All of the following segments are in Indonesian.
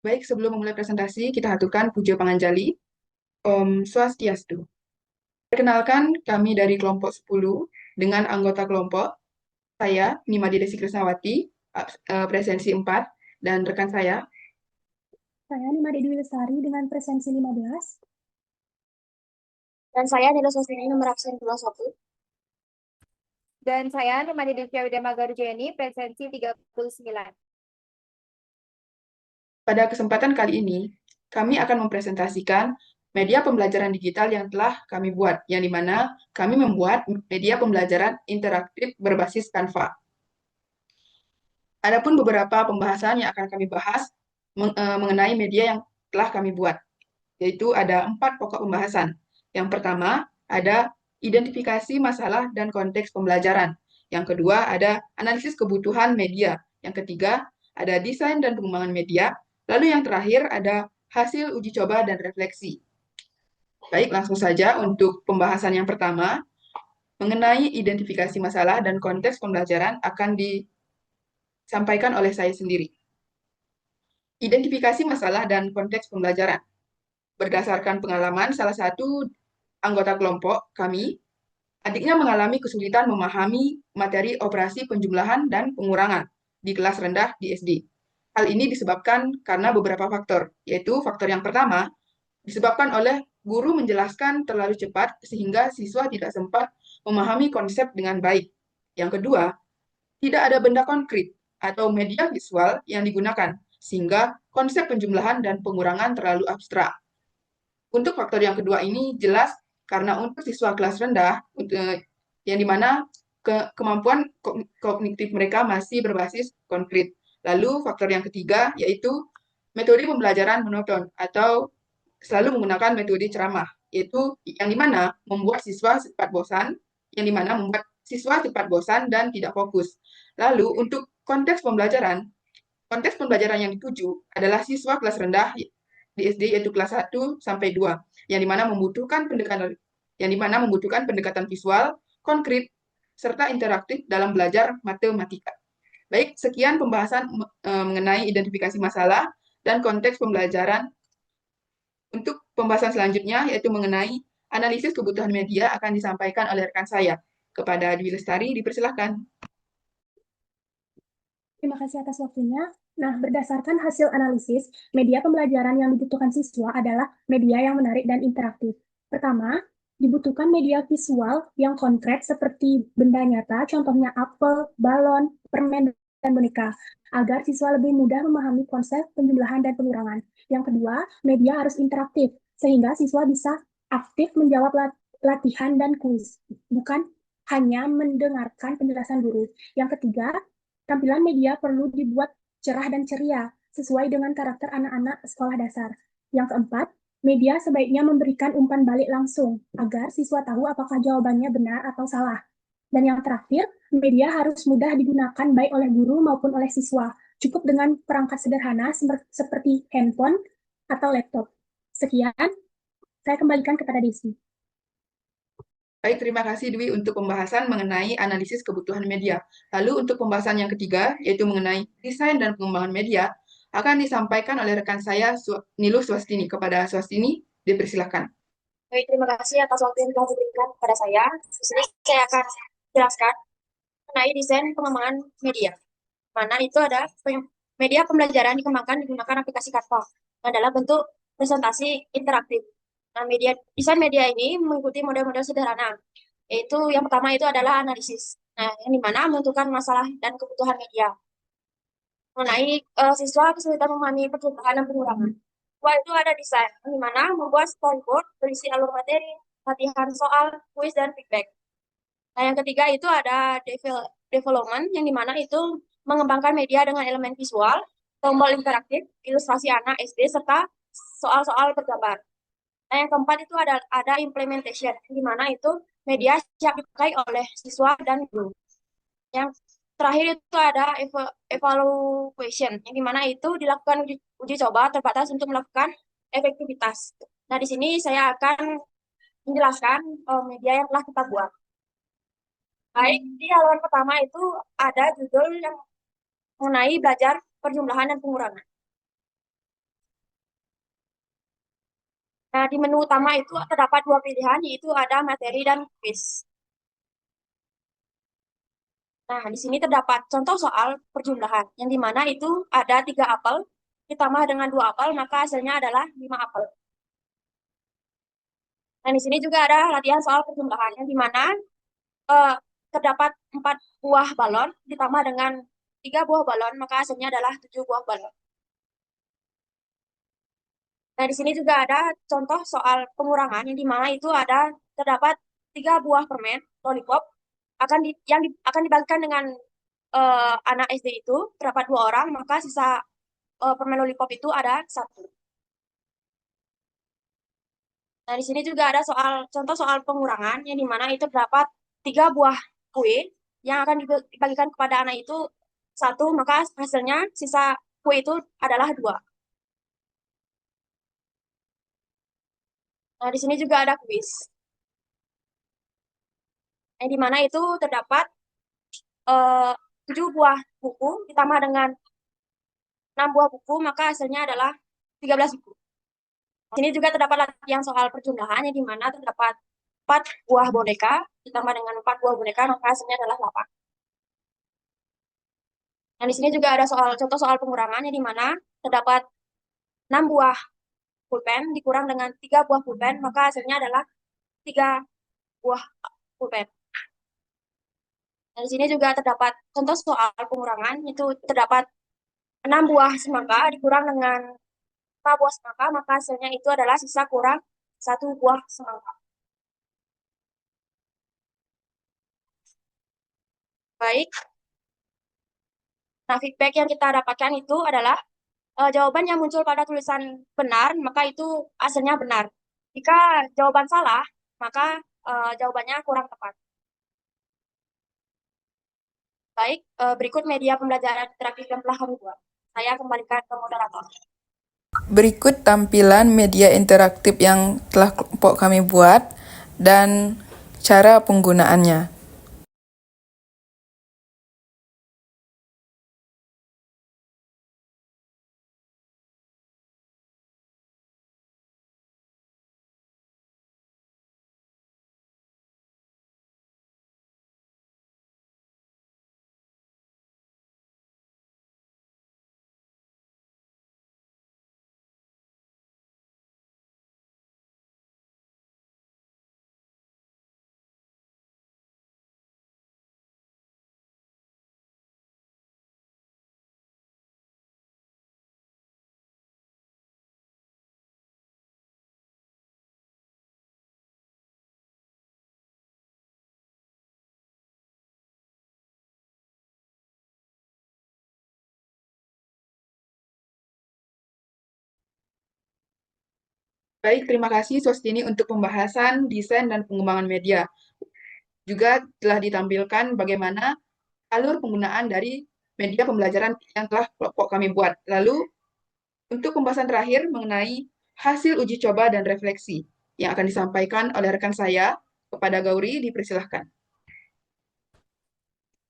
Baik, sebelum memulai presentasi, kita haturkan puja panganjali. Om Swastiastu. Perkenalkan, kami dari kelompok 10 dengan anggota kelompok, saya, Nimade Desi Krisnawati, presensi 4, dan rekan saya, Saya Nimade Dewi Lestari dengan presensi 15. Dan saya Nilo Sosini nomor absen 21. Dan saya Nurmadi Divya Widya Garjeni, presensi 39. pada kesempatan kali ini, kami akan mempresentasikan media pembelajaran digital yang telah kami buat, yang dimana kami membuat media pembelajaran interaktif berbasis Canva. Adapun beberapa pembahasan yang akan kami bahas mengenai media yang telah kami buat, yaitu ada 4 pokok pembahasan. Yang pertama, ada identifikasi masalah dan konteks pembelajaran. Yang kedua, ada analisis kebutuhan media. Yang ketiga, ada desain dan pengembangan media. Lalu yang terakhir, ada hasil uji coba dan refleksi. Baik, langsung saja untuk pembahasan yang pertama, mengenai identifikasi masalah dan konteks pembelajaran akan disampaikan oleh saya sendiri. Identifikasi masalah dan konteks pembelajaran. Berdasarkan pengalaman salah satu anggota kelompok kami, adiknya mengalami kesulitan memahami materi operasi penjumlahan dan pengurangan di kelas rendah di SD. Hal ini disebabkan karena beberapa faktor, yaitu faktor yang pertama, disebabkan oleh guru menjelaskan terlalu cepat sehingga siswa tidak sempat memahami konsep dengan baik. Yang kedua, tidak ada benda konkret atau media visual yang digunakan, sehingga konsep penjumlahan dan pengurangan terlalu abstrak. Untuk faktor yang kedua ini jelas karena untuk siswa kelas rendah, yang dimana kemampuan kognitif mereka masih berbasis konkret. Lalu faktor yang ketiga yaitu metode pembelajaran monoton atau selalu menggunakan metode ceramah, yaitu yang dimana membuat siswa cepat bosan, yang dimana membuat siswa cepat bosan dan tidak fokus. Lalu untuk konteks pembelajaran yang dituju adalah siswa kelas rendah di SD yaitu kelas 1 sampai 2 yang dimana membutuhkan pendekatan visual, konkret, serta interaktif dalam belajar matematika. Baik, sekian pembahasan mengenai identifikasi masalah dan konteks pembelajaran. Untuk pembahasan selanjutnya yaitu mengenai analisis kebutuhan media akan disampaikan oleh rekan saya. Kepada Dwi Lestari, dipersilahkan. Terima kasih atas waktunya. Nah, berdasarkan hasil analisis, media pembelajaran yang dibutuhkan siswa adalah media yang menarik dan interaktif. Pertama, dibutuhkan media visual yang konkret seperti benda nyata, contohnya apel, balon, permen, dan boneka, agar siswa lebih mudah memahami konsep penjumlahan dan pengurangan. Yang kedua, media harus interaktif, sehingga siswa bisa aktif menjawab latihan dan kuis, bukan hanya mendengarkan penjelasan guru. Yang ketiga, tampilan media perlu dibuat cerah dan ceria, sesuai dengan karakter anak-anak sekolah dasar. Yang keempat, media sebaiknya memberikan umpan balik langsung, agar siswa tahu apakah jawabannya benar atau salah. Dan yang terakhir, media harus mudah digunakan baik oleh guru maupun oleh siswa. Cukup dengan perangkat sederhana seperti handphone atau laptop. Sekian, saya kembalikan kepada Desi. Baik, terima kasih Dwi untuk pembahasan mengenai analisis kebutuhan media. Lalu untuk pembahasan yang ketiga, yaitu mengenai desain dan pengembangan media, akan disampaikan oleh rekan saya Nilu Swastini. Kepada Swastini, dipersilahkan. Baik, terima kasih atas waktu yang telah diberikan kepada saya. Di sini saya akan jelaskan mengenai desain pengembangan media. Mana itu ada media pembelajaran dikembangkan menggunakan aplikasi Canva yang adalah bentuk presentasi interaktif. Nah, desain media ini mengikuti model-model sederhana, yaitu yang pertama itu adalah analisis. Nah, yang dimana menentukan masalah dan kebutuhan media. Mengenai siswa kesulitan memahami percobaan dan pengurangan. Kedua itu ada desain, yang dimana membuat storyboard berisi alur materi, latihan soal, kuis, dan feedback. Nah, yang ketiga itu ada development, yang dimana itu mengembangkan media dengan elemen visual, tombol interaktif, ilustrasi anak SD, serta soal-soal bergambar. Nah, yang keempat itu ada implementation, di mana itu media siap dipakai oleh siswa dan guru. Yang terakhir itu ada evaluation, yang dimana itu dilakukan uji coba terbatas untuk melakukan efektivitas. Nah, di sini saya akan menjelaskan media yang telah kita buat. Baik, di halaman pertama itu ada judul yang mengenai belajar perjumlahan dan pengurangan. Nah, di menu utama itu terdapat dua pilihan, yaitu ada materi dan quiz. Nah, di sini terdapat contoh soal perjumlahan, yang dimana itu ada 3 apel, ditambah dengan 2 apel, maka hasilnya adalah 5 apel. Dan di sini juga ada latihan soal perjumlahan, yang dimana eh, terdapat 4 buah balon, ditambah dengan 3 buah balon, maka hasilnya adalah 7 buah balon. Nah, di sini juga ada contoh soal pengurangan, yang dimana itu ada terdapat 3 buah permen, lollipop, akan dibagikan dengan anak SD itu, terdapat 2 orang, maka sisa permen lollipop itu ada 1. Nah, di sini juga ada contoh soal pengurangan, yang dimana itu terdapat 3 buah kue, yang akan dibagikan kepada anak itu 1, maka hasilnya sisa kue itu adalah 2. Nah, di sini juga ada kuis, yang dimana itu terdapat 7 buah buku, ditambah dengan 6 buah buku, maka hasilnya adalah 13 buku. Di sini juga terdapat latihan soal perjumlahan, yang dimana terdapat 4 buah boneka, ditambah dengan 4 buah boneka, maka hasilnya adalah 8. Nah, di sini juga ada contoh soal pengurangan, yang dimana terdapat 6 buah pulpen dikurang dengan 3 buah pulpen, maka hasilnya adalah 3 buah pulpen. Nah, di sini juga terdapat contoh soal pengurangan, itu terdapat 6 buah semangka dikurang dengan 5 buah semangka, maka hasilnya itu adalah sisa kurang 1 buah semangka. Baik. Nah, feedback yang kita dapatkan itu adalah jawaban yang muncul pada tulisan benar, maka itu hasilnya benar. Jika jawaban salah, maka jawabannya kurang tepat. Baik, berikut media pembelajaran interaktif yang telah kami buat. Saya kembalikan ke moderator. Berikut tampilan media interaktif yang telah kelompok kami buat dan cara penggunaannya. Baik, terima kasih Sostini untuk pembahasan desain dan pengembangan media. Juga telah ditampilkan bagaimana alur penggunaan dari media pembelajaran yang telah kelompok kami buat. Lalu, untuk pembahasan terakhir mengenai hasil uji coba dan refleksi yang akan disampaikan oleh rekan saya kepada Gauri, dipersilahkan.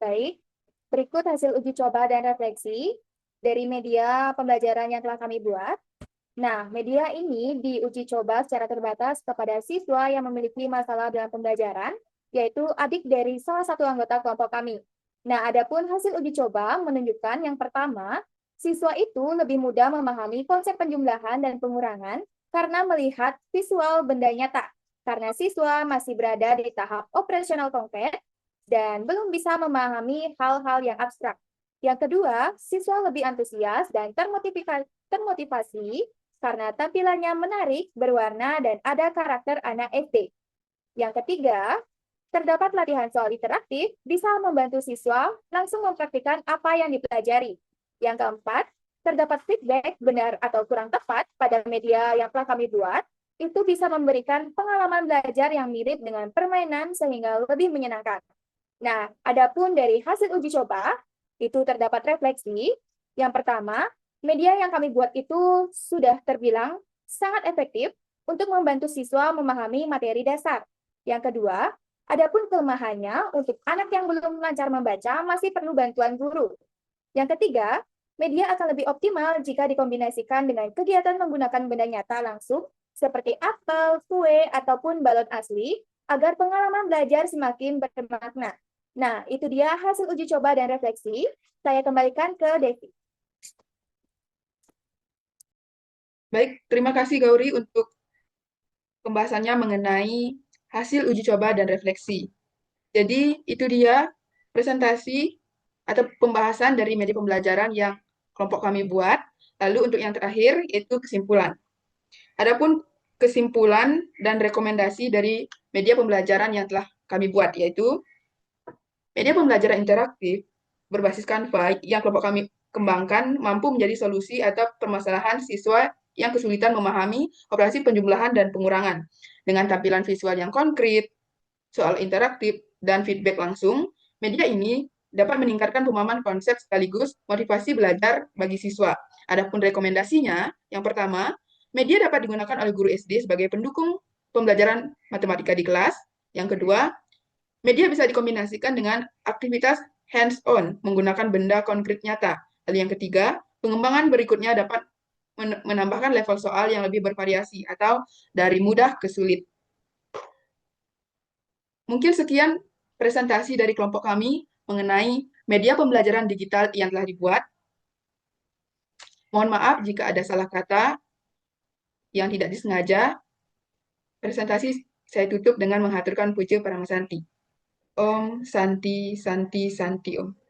Baik, berikut hasil uji coba dan refleksi dari media pembelajaran yang telah kami buat. Nah, media ini diuji coba secara terbatas kepada siswa yang memiliki masalah dalam pembelajaran, yaitu adik dari salah satu anggota kelompok kami. Nah, adapun hasil uji coba menunjukkan yang pertama, siswa itu lebih mudah memahami konsep penjumlahan dan pengurangan karena melihat visual benda nyata, karena siswa masih berada di tahap operasional konkret dan belum bisa memahami hal-hal yang abstrak. Yang kedua, siswa lebih antusias dan termotivasi karena tampilannya menarik, berwarna, dan ada karakter anak SD. Yang ketiga, terdapat latihan soal interaktif bisa membantu siswa langsung mempraktikkan apa yang dipelajari. Yang keempat, terdapat feedback benar atau kurang tepat pada media yang telah kami buat, itu bisa memberikan pengalaman belajar yang mirip dengan permainan sehingga lebih menyenangkan. Nah, adapun dari hasil uji coba, itu terdapat refleksi. Yang pertama, media yang kami buat itu sudah terbilang sangat efektif untuk membantu siswa memahami materi dasar. Yang kedua, adapun kelemahannya untuk anak yang belum lancar membaca masih perlu bantuan guru. Yang ketiga, media akan lebih optimal jika dikombinasikan dengan kegiatan menggunakan benda nyata langsung seperti apel, kue, ataupun balon asli, agar pengalaman belajar semakin bermakna. Nah, itu dia hasil uji coba dan refleksi. Saya kembalikan ke Devi. Baik, terima kasih Gauri untuk pembahasannya mengenai hasil uji coba dan refleksi. Jadi, itu dia presentasi atau pembahasan dari media pembelajaran yang kelompok kami buat. Lalu untuk yang terakhir, yaitu kesimpulan. Adapun kesimpulan dan rekomendasi dari media pembelajaran yang telah kami buat, yaitu media pembelajaran interaktif berbasis Canva yang kelompok kami kembangkan mampu menjadi solusi atau permasalahan siswa yang kesulitan memahami operasi penjumlahan dan pengurangan. Dengan tampilan visual yang konkret, soal interaktif, dan feedback langsung, media ini dapat meningkatkan pemahaman konsep sekaligus motivasi belajar bagi siswa. Adapun rekomendasinya, yang pertama, media dapat digunakan oleh guru SD sebagai pendukung pembelajaran matematika di kelas. Yang kedua, media bisa dikombinasikan dengan aktivitas hands-on menggunakan benda konkret nyata. Lalu yang ketiga, pengembangan berikutnya dapat menambahkan level soal yang lebih bervariasi atau dari mudah ke sulit. Mungkin sekian presentasi dari kelompok kami mengenai media pembelajaran digital yang telah dibuat. Mohon maaf jika ada salah kata yang tidak disengaja. Presentasi saya tutup dengan menghaturkan puja Paramasanti. Om Santi Santi Santi Om.